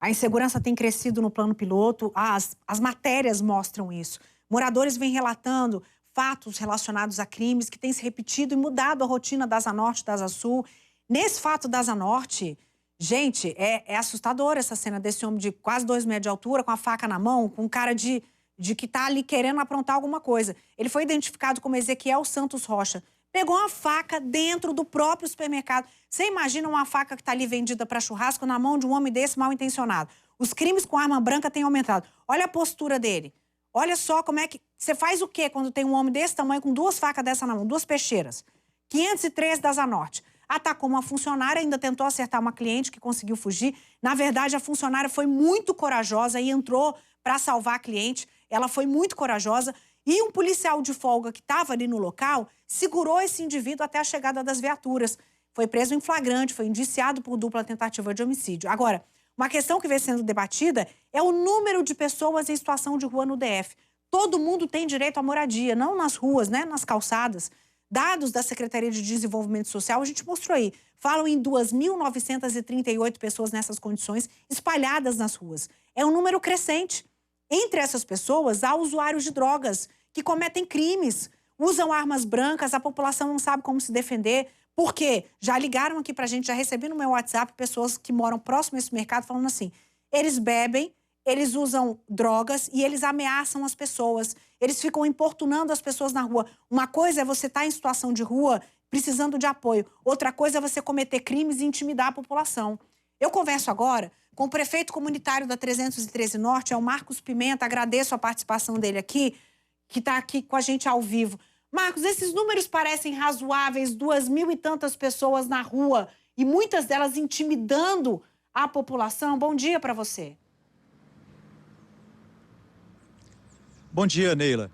A insegurança tem crescido no plano piloto, as matérias mostram isso. Moradores vêm relatando fatos relacionados a crimes que têm se repetido e mudado a rotina da Asa Norte e da Asa Sul. Nesse fato da Asa Norte, gente, é assustadora essa cena desse homem de quase 2 metros de altura, com a faca na mão, com cara de que está ali querendo aprontar alguma coisa. Ele foi identificado como Ezequiel Santos Rocha. Pegou uma faca dentro do próprio supermercado. Você imagina uma faca que está ali vendida para churrasco na mão de um homem desse mal intencionado. Os crimes com arma branca têm aumentado. Olha a postura dele. Olha só como é que... Você faz o quê quando tem um homem desse tamanho com 2 facas dessa na mão, 2 peixeiras? 503 da Asa Norte. Atacou uma funcionária, ainda tentou acertar uma cliente que conseguiu fugir. Na verdade, a funcionária foi muito corajosa e entrou para salvar a cliente. Ela foi muito corajosa. E um policial de folga que estava ali no local segurou esse indivíduo até a chegada das viaturas. Foi preso em flagrante, foi indiciado por dupla tentativa de homicídio. Agora, uma questão que vem sendo debatida é o número de pessoas em situação de rua no DF. Todo mundo tem direito à moradia, não nas ruas, né, nas calçadas. Dados da Secretaria de Desenvolvimento Social, a gente mostrou aí, falam em 2.938 pessoas nessas condições espalhadas nas ruas. É um número crescente. Entre essas pessoas, há usuários de drogas que cometem crimes, usam armas brancas, a população não sabe como se defender. Por quê? Já ligaram aqui pra gente, já recebi no meu WhatsApp pessoas que moram próximo a esse mercado falando assim, eles bebem, eles usam drogas e eles ameaçam as pessoas. Eles ficam importunando as pessoas na rua. Uma coisa é você estar em situação de rua precisando de apoio. Outra coisa é você cometer crimes e intimidar a população. Eu converso agora com o prefeito comunitário da 313 Norte, é o Marcos Pimenta. Agradeço a participação dele aqui, que está aqui com a gente ao vivo. Marcos, esses números parecem razoáveis, 2.000 e tantas pessoas na rua e muitas delas intimidando a população. Bom dia para você. Bom dia, Neila.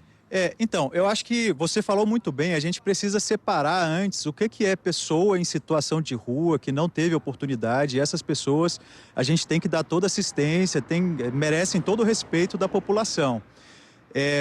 Então, eu acho que você falou muito bem, a gente precisa separar antes o que é pessoa em situação de rua, que não teve oportunidade, e essas pessoas a gente tem que dar toda assistência, merecem todo o respeito da população.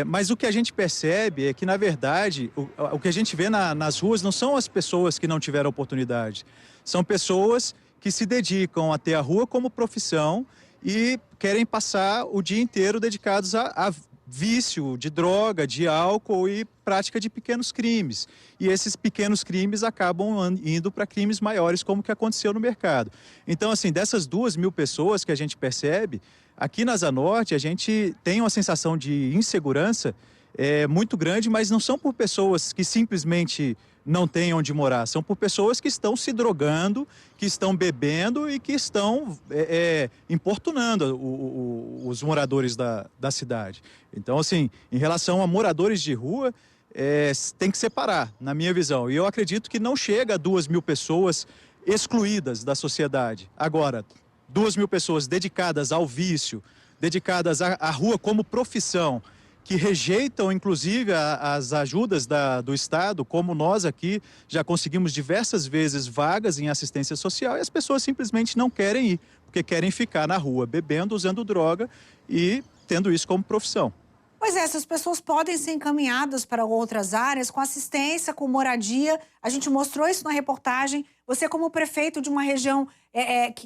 Mas o que a gente percebe é que, na verdade, o que a gente vê nas ruas não são as pessoas que não tiveram oportunidade, são pessoas que se dedicam a ter a rua como profissão e querem passar o dia inteiro dedicados a vício de droga, de álcool e prática de pequenos crimes. E esses pequenos crimes acabam indo para crimes maiores, como o que aconteceu no mercado. Então, assim, dessas 2.000 pessoas que a gente percebe, aqui na Asa Norte a gente tem uma sensação de insegurança muito grande, mas não são por pessoas que simplesmente não têm onde morar, são por pessoas que estão se drogando, que estão bebendo e que estão importunando os moradores da cidade. Então, assim, em relação a moradores de rua, tem que separar, na minha visão. E eu acredito que não chega a 2.000 pessoas excluídas da sociedade. Agora, 2.000 pessoas dedicadas ao vício, dedicadas à rua como profissão, que rejeitam, inclusive, as ajudas do Estado, como nós aqui já conseguimos diversas vezes vagas em assistência social, e as pessoas simplesmente não querem ir, porque querem ficar na rua bebendo, usando droga e tendo isso como profissão. Pois é, essas pessoas podem ser encaminhadas para outras áreas com assistência, com moradia. A gente mostrou isso na reportagem. Você, como prefeito de uma região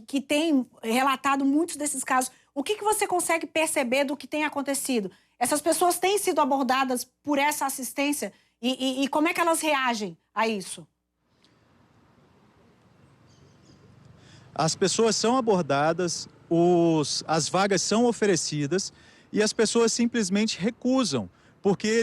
que tem relatado muitos desses casos, o que você consegue perceber do que tem acontecido? Essas pessoas têm sido abordadas por essa assistência e como é que elas reagem a isso? As pessoas são abordadas, as vagas são oferecidas e as pessoas simplesmente recusam, porque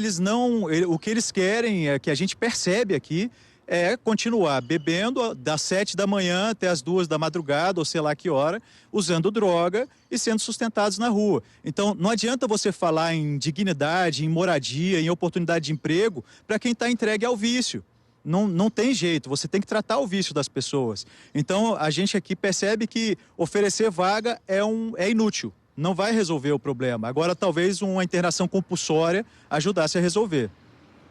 o que eles querem, que a gente percebe aqui, é continuar bebendo das 7 da manhã até as 2 da madrugada, ou sei lá que hora, usando droga e sendo sustentados na rua. Então, não adianta você falar em dignidade, em moradia, em oportunidade de emprego para quem está entregue ao vício. Não tem jeito, você tem que tratar o vício das pessoas. Então, a gente aqui percebe que oferecer vaga é inútil, não vai resolver o problema. Agora, talvez uma internação compulsória ajudasse a resolver.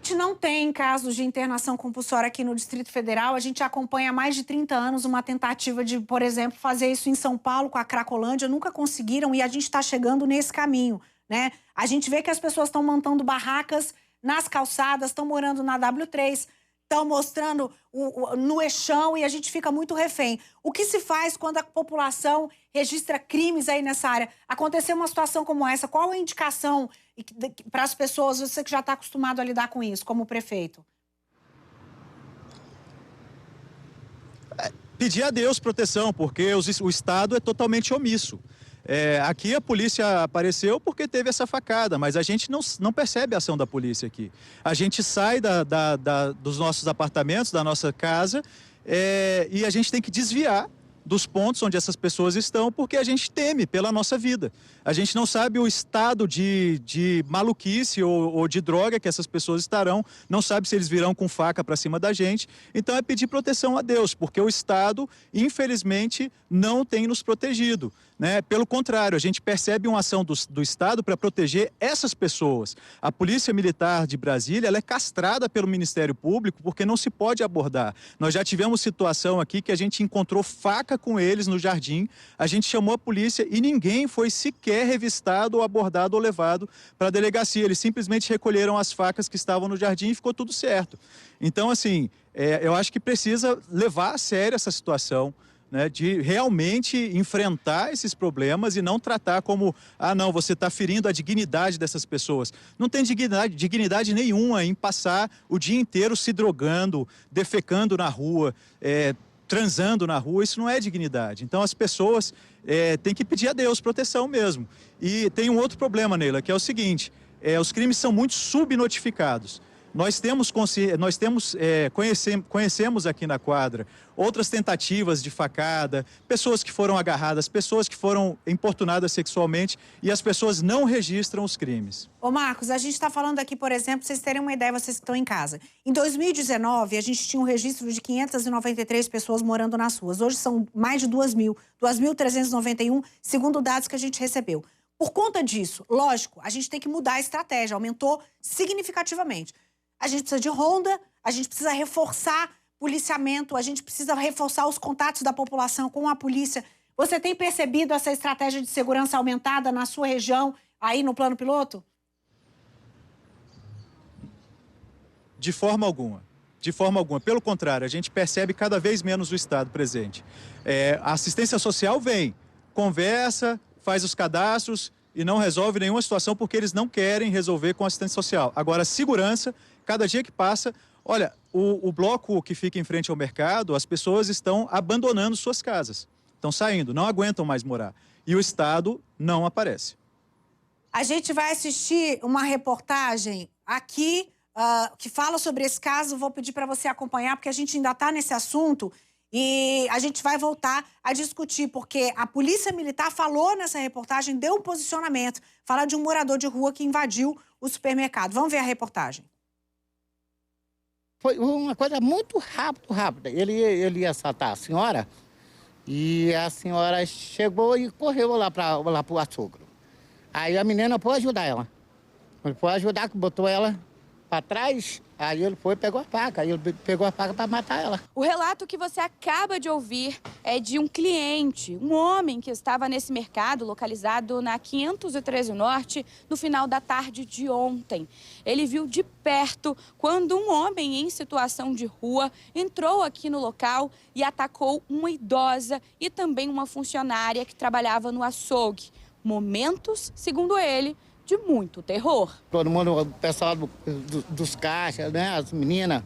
A gente não tem casos de internação compulsória aqui no Distrito Federal. A gente acompanha há mais de 30 anos uma tentativa de, por exemplo, fazer isso em São Paulo com a Cracolândia. Nunca conseguiram e a gente está chegando nesse caminho, né? A gente vê que as pessoas estão montando barracas nas calçadas, estão morando na W3. estão mostrando no eixão e a gente fica muito refém. O que se faz quando a população registra crimes aí nessa área? Aconteceu uma situação como essa, qual a indicação para as pessoas, você que já está acostumado a lidar com isso, como prefeito? Pedir a Deus proteção, porque o Estado é totalmente omisso. Aqui a polícia apareceu porque teve essa facada, mas a gente não percebe a ação da polícia aqui. A gente sai dos nossos apartamentos, da nossa casa, e a gente tem que desviar dos pontos onde essas pessoas estão, porque a gente teme pela nossa vida. A gente não sabe o estado de maluquice ou de droga que essas pessoas estarão, não sabe se eles virão com faca para cima da gente. Então é pedir proteção a Deus, porque o Estado, infelizmente, não tem nos protegido, né? Pelo contrário, a gente percebe uma ação do Estado para proteger essas pessoas. A Polícia Militar de Brasília, ela é castrada pelo Ministério Público porque não se pode abordar. Nós já tivemos situação aqui que a gente encontrou faca com eles no jardim, a gente chamou a polícia e ninguém foi sequer revistado ou abordado ou levado para a delegacia. Eles simplesmente recolheram as facas que estavam no jardim e ficou tudo certo. Então, assim, eu acho que precisa levar a sério essa situação, né, de realmente enfrentar esses problemas e não tratar como, não, você está ferindo a dignidade dessas pessoas. Não tem dignidade nenhuma em passar o dia inteiro se drogando, defecando na rua, transando na rua, isso não é dignidade. Então as pessoas têm que pedir a Deus proteção mesmo. E tem um outro problema, Neila, que é o seguinte, os crimes são muito subnotificados. Conhecemos aqui na quadra outras tentativas de facada, pessoas que foram agarradas, pessoas que foram importunadas sexualmente e as pessoas não registram os crimes. Ô Marcos, a gente está falando aqui, por exemplo, pra vocês terem uma ideia, vocês que estão em casa. Em 2019, a gente tinha um registro de 593 pessoas morando nas ruas. Hoje são mais de 2.000, 2.391, segundo dados que a gente recebeu. Por conta disso, lógico, a gente tem que mudar a estratégia, aumentou significativamente. A gente precisa de ronda, a gente precisa reforçar policiamento, a gente precisa reforçar os contatos da população com a polícia. Você tem percebido essa estratégia de segurança aumentada na sua região, aí no plano piloto? De forma alguma. De forma alguma. Pelo contrário, a gente percebe cada vez menos o Estado presente. A assistência social vem, conversa, faz os cadastros e não resolve nenhuma situação porque eles não querem resolver com assistência social. Agora, segurança, cada dia que passa, olha, o bloco que fica em frente ao mercado, as pessoas estão abandonando suas casas, estão saindo, não aguentam mais morar. E o Estado não aparece. A gente vai assistir uma reportagem aqui que fala sobre esse caso, vou pedir para você acompanhar, porque a gente ainda está nesse assunto e a gente vai voltar a discutir, porque a Polícia Militar falou nessa reportagem, deu um posicionamento, fala de um morador de rua que invadiu o supermercado. Vamos ver a reportagem. Foi uma coisa muito rápida. Ele ia assaltar a senhora e a senhora chegou e correu lá para o açougue. Aí a menina pôde ajudar ela. Ele pôde ajudar, botou ela para trás, aí ele foi e pegou a faca. Aí ele pegou a faca para matar ela. O relato que você acaba de ouvir é de um cliente, um homem que estava nesse mercado localizado na 513 Norte no final da tarde de ontem. Ele viu de perto quando um homem em situação de rua entrou aqui no local e atacou uma idosa e também uma funcionária que trabalhava no açougue. Momentos, segundo ele, de muito terror. Todo mundo, o pessoal dos caixas, né, as meninas,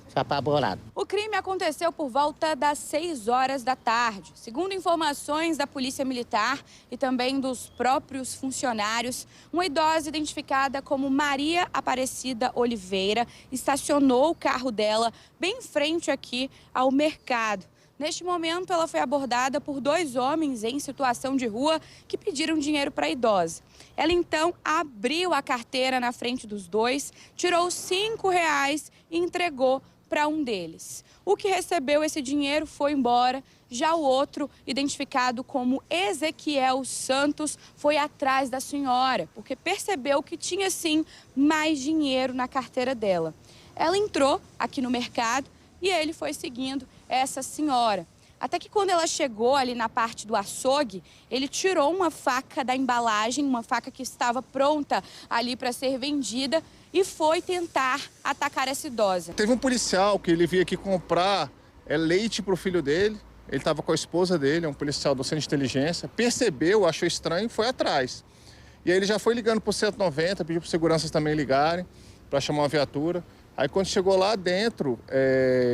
se apavoraram. O crime aconteceu por volta das 6 horas da tarde. Segundo informações da Polícia Militar e também dos próprios funcionários, uma idosa identificada como Maria Aparecida Oliveira estacionou o carro dela bem em frente aqui ao mercado. Neste momento, ela foi abordada por 2 homens em situação de rua que pediram dinheiro para a idosa. Ela, então, abriu a carteira na frente dos 2, tirou R$5 e entregou para um deles. O que recebeu esse dinheiro foi embora. Já o outro, identificado como Ezequiel Santos, foi atrás da senhora, porque percebeu que tinha, sim, mais dinheiro na carteira dela. Ela entrou aqui no mercado e ele foi seguindo essa senhora. Até que quando ela chegou ali na parte do açougue, ele tirou uma faca da embalagem, uma faca que estava pronta ali para ser vendida e foi tentar atacar essa idosa. Teve um policial que ele veio aqui comprar leite para o filho dele. Ele estava com a esposa dele, é um policial do centro de inteligência. Percebeu, achou estranho e foi atrás. E aí ele já foi ligando para o 190, pediu para seguranças também ligarem para chamar uma viatura. Aí quando chegou lá dentro,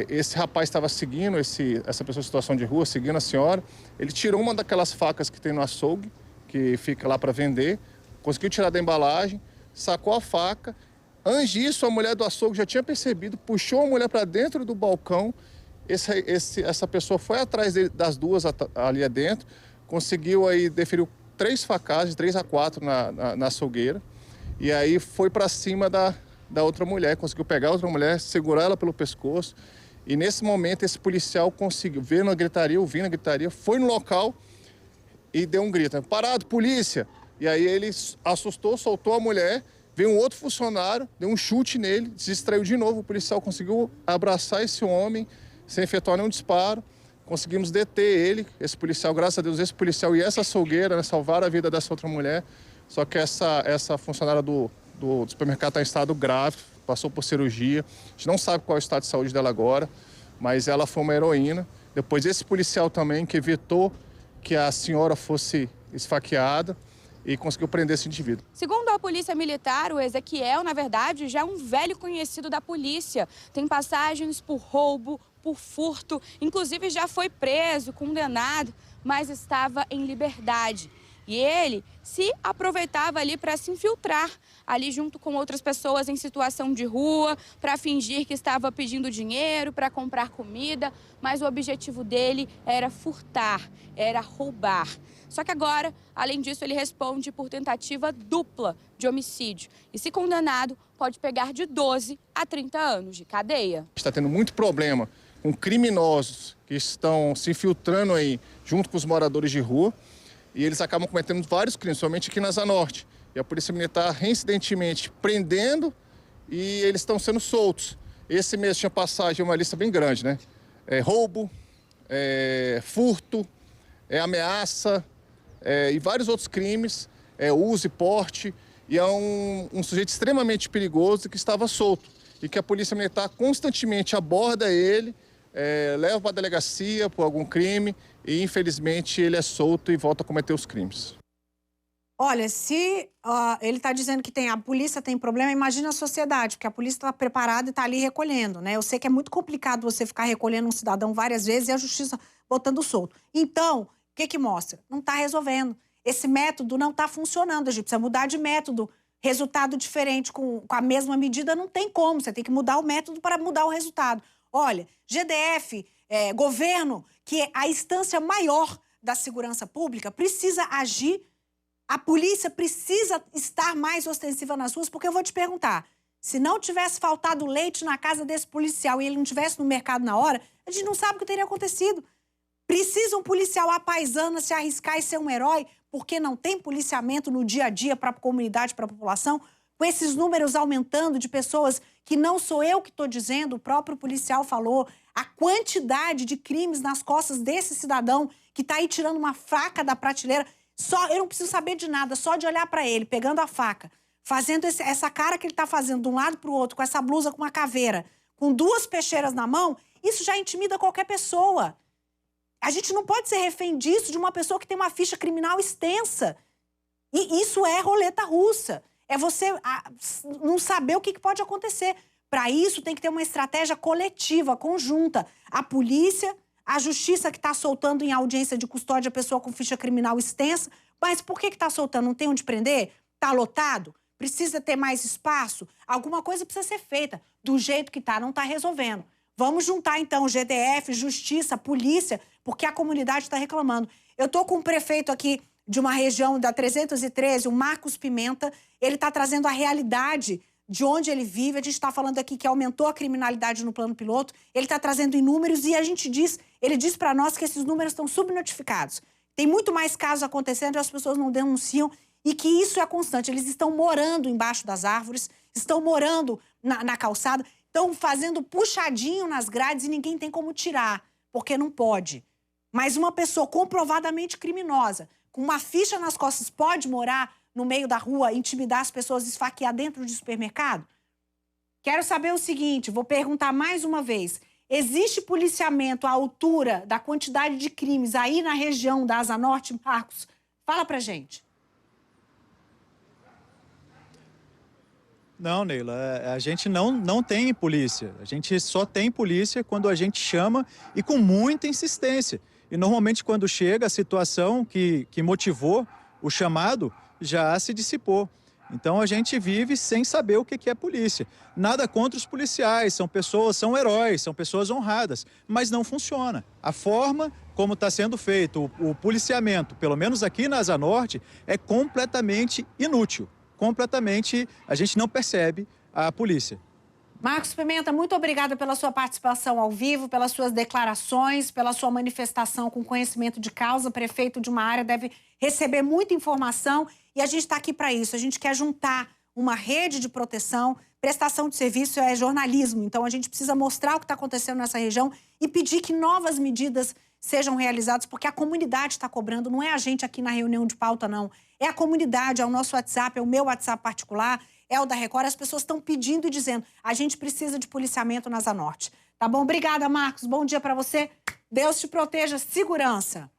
esse rapaz estava seguindo, essa pessoa em situação de rua, seguindo a senhora. Ele tirou uma daquelas facas que tem no açougue, que fica lá para vender, conseguiu tirar da embalagem, sacou a faca. Antes disso, a mulher do açougue já tinha percebido, puxou a mulher para dentro do balcão. Essa pessoa foi atrás das duas ali adentro, conseguiu aí, deferiu 3 facadas, de 3 a 4 na açougueira, e aí foi para cima da outra mulher, conseguiu pegar a outra mulher, segurar ela pelo pescoço, e nesse momento esse policial conseguiu, ouvindo a gritaria, foi no local e deu um grito: parado, polícia! E aí ele assustou, soltou a mulher, veio um outro funcionário, deu um chute nele, se distraiu de novo, o policial conseguiu abraçar esse homem, sem efetuar nenhum disparo, conseguimos deter ele, esse policial, graças a Deus, esse policial e essa açougueira, né, salvaram a vida dessa outra mulher, só que essa funcionária do supermercado está em estado grave, passou por cirurgia, a gente não sabe qual é o estado de saúde dela agora, mas ela foi uma heroína. Depois esse policial também, que evitou que a senhora fosse esfaqueada, e conseguiu prender esse indivíduo. Segundo a polícia militar, o Ezequiel, na verdade, já é um velho conhecido da polícia. Tem passagens por roubo, por furto, inclusive já foi preso, condenado, mas estava em liberdade. E ele se aproveitava ali para se infiltrar ali junto com outras pessoas em situação de rua, para fingir que estava pedindo dinheiro, para comprar comida, mas o objetivo dele era furtar, era roubar. Só que agora, além disso, ele responde por tentativa dupla de homicídio. E se condenado, pode pegar de 12 a 30 anos de cadeia. Está tendo muito problema com criminosos que estão se infiltrando aí junto com os moradores de rua, e eles acabam cometendo vários crimes, somente aqui na Asa Norte. E a Polícia Militar, reincidentemente, prendendo, e eles estão sendo soltos. Esse mês tinha passagem, uma lista bem grande, né? Roubo, furto, ameaça, e vários outros crimes, uso e porte, e é um sujeito extremamente perigoso que estava solto, e que a Polícia Militar constantemente aborda ele, leva para a delegacia por algum crime, e infelizmente ele é solto e volta a cometer os crimes. Olha, se ele está dizendo que a polícia tem problema, imagina a sociedade, porque a polícia está preparada e está ali recolhendo, né? Eu sei que é muito complicado você ficar recolhendo um cidadão várias vezes e a justiça botando solto. Então, o que mostra? Não está resolvendo. Esse método não está funcionando, a gente precisa mudar de método. Resultado diferente com a mesma medida não tem como, você tem que mudar o método para mudar o resultado. Olha, GDF, governo, que é a instância maior da segurança pública, precisa agir. A polícia precisa estar mais ostensiva nas ruas, porque eu vou te perguntar, se não tivesse faltado leite na casa desse policial e ele não estivesse no mercado na hora, a gente não sabe o que teria acontecido. Precisa um policial apaisana se arriscar e ser um herói, porque não tem policiamento no dia a dia para a comunidade, para a população, com esses números aumentando de pessoas que não sou eu que estou dizendo, o próprio policial falou, a quantidade de crimes nas costas desse cidadão que está aí tirando uma faca da prateleira. Eu não preciso saber de nada, só de olhar para ele, pegando a faca, fazendo essa cara que ele está fazendo de um lado para o outro, com essa blusa com uma caveira, com 2 peixeiras na mão, isso já intimida qualquer pessoa. A gente não pode ser refém disso, de uma pessoa que tem uma ficha criminal extensa. E isso é roleta russa. É você não saber o que pode acontecer. Para isso, tem que ter uma estratégia coletiva, conjunta. A polícia, a justiça que está soltando em audiência de custódia a pessoa com ficha criminal extensa. Mas por que está soltando? Não tem onde prender? Está lotado? Precisa ter mais espaço? Alguma coisa precisa ser feita. Do jeito que está, não está resolvendo. Vamos juntar, então, GDF, justiça, polícia, porque a comunidade está reclamando. Eu estou com um prefeito aqui de uma região da 313, o Marcos Pimenta. Ele está trazendo a realidade de onde ele vive. A gente está falando aqui que aumentou a criminalidade no plano piloto. Ele está trazendo em números e ele diz para nós que esses números estão subnotificados. Tem muito mais casos acontecendo e as pessoas não denunciam e que isso é constante. Eles estão morando embaixo das árvores, estão morando na calçada, estão fazendo puxadinho nas grades e ninguém tem como tirar, porque não pode. Mas uma pessoa comprovadamente criminosa, com uma ficha nas costas, pode morar no meio da rua, intimidar as pessoas, esfaquear dentro de supermercado? Quero saber o seguinte, vou perguntar mais uma vez. Existe policiamento à altura da quantidade de crimes aí na região da Asa Norte, Marcos? Fala pra gente. Não, Neila, a gente não tem polícia. A gente só tem polícia quando a gente chama e com muita insistência. E normalmente quando chega a situação que motivou o chamado, já se dissipou. Então a gente vive sem saber o que é polícia. Nada contra os policiais, são pessoas, são heróis, são pessoas honradas, mas não funciona. A forma como está sendo feito o policiamento, pelo menos aqui na Asa Norte, é completamente inútil. Completamente, a gente não percebe a polícia. Marcos Pimenta, muito obrigada pela sua participação ao vivo, pelas suas declarações, pela sua manifestação com conhecimento de causa. Prefeito de uma área deve receber muita informação e a gente está aqui para isso. A gente quer juntar uma rede de proteção. Prestação de serviço é jornalismo, então a gente precisa mostrar o que está acontecendo nessa região e pedir que novas medidas sejam realizadas, porque a comunidade está cobrando, não é a gente aqui na reunião de pauta, não. É a comunidade, é o nosso WhatsApp, é o meu WhatsApp particular, é o da Record. As pessoas estão pedindo e dizendo, a gente precisa de policiamento na Asa Norte. Tá bom? Obrigada, Marcos. Bom dia para você. Deus te proteja. Segurança.